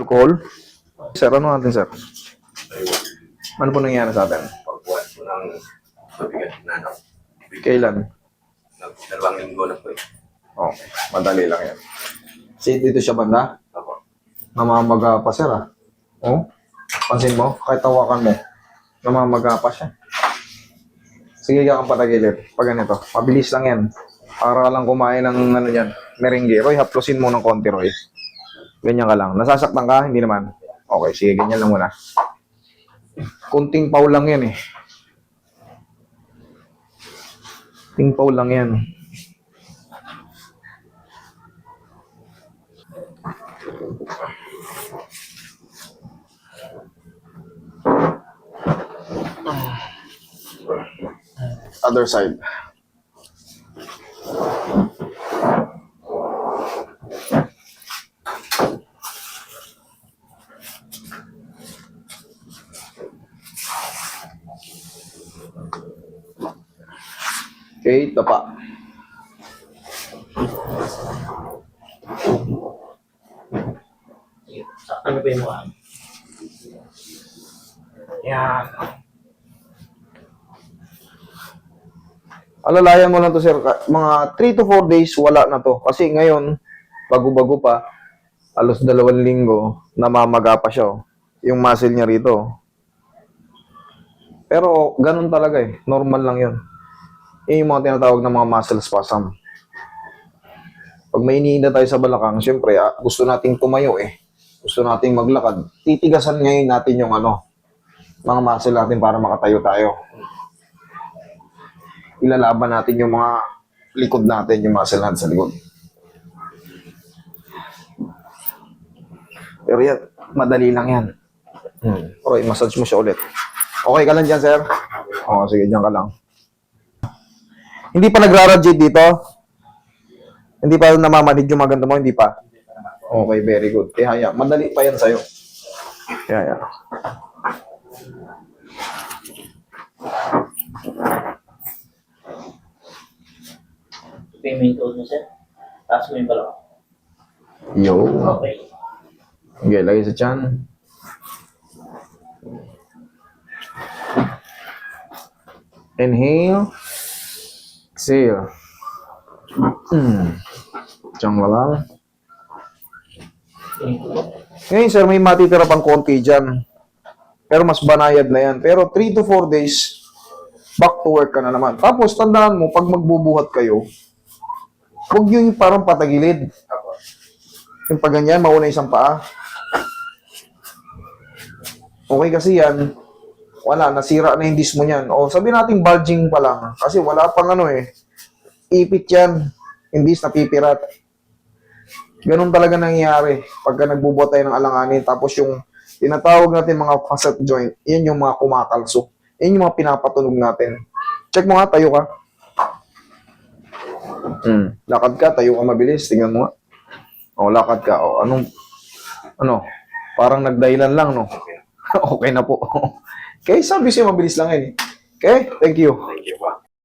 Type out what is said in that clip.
alcohol. Sir, ano natin, sir? Ano po nangyari sa atin? Pagbuhat po ng mabigat na ano. Kailan? Dalawang linggo na po eh. Okay, madali lang yan. See, dito siya banda. Ako. Namamaga pa, sir, ah. Oh, pansin mo, kahit tawakan mo, namamaga pa siya. Sige ka kang patagilid. Pag ganito, mabilis lang yan. Para lang kumain ng ano yan, merengue. Roy, haplosin mo ng konti, Roy. Ganyan ka lang. Nasasaktan ka? Hindi naman. Okay, sige, ganyan lang muna. Kunting paw lang yan eh. Kunting paw lang yan. Other side. Okay, tapa. Ano ba yung mukha? Yan. Alalayan mo lang to, sir. Mga 3 to 4 days, wala na to. Kasi ngayon, bago-bago pa, alos 2 linggo, namamaga pa siya. Oh. Yung muscle niya rito. Pero, ganun talaga eh. Normal lang yun. Yun yung mga tinatawag ng mga muscle spasm. Pag may iniinda tayo sa balakang, syempre, gusto nating tumayo eh. Gusto nating maglakad. Titigasan ngayon natin yung mga muscle natin para makatayo tayo. Ilalaban natin yung mga likod natin, yung muscle natin sa likod. Pero yan, madali lang yan. Okay, massage mo siya ulit. Okay ka lang dyan, sir? Oo, sige, dyan ka lang. Hindi pa nagra-radiate dito? Hindi pa namamanid yung maganda mo? Hindi pa? Okay, very good. Haya, madali pa yan sa'yo. Haya. Ito yung main code mo, sir. Taas mo yung balak. Yo. Okay. Okay, lagay sa tiyan. Inhale. Exhale. Diyan ka lang. Ngayon, sir, may matitira pang konti dyan. Pero mas banayad na yan. Pero 3 to 4 days, back to work ka na naman. Tapos, tandaan mo, pag magbubuhat kayo, huwag yung parang patagilid. Yung pag ganyan, mauna isang paa. Okay kasi yan, wala, nasira na yung disc mo niyan. O sabi natin bulging pa lang. Kasi wala pang ipit yan. Yung disc napipirat. Ganun talaga nangyayari pagka nagbubuhat tayo ng alanganin. Tapos yung tinatawag natin mga facet joint, yan yung mga kumakalso. Yan yung mga pinapatunog natin. Check mo nga, tayo ka. Lakad ka, tayo ka mabilis. Tingnan mo nga. O, lakad ka. O, parang nagdahilan lang, no? Okay na po. Okay, sabi siya mabilis lang eh. Okay, thank you. Thank you po.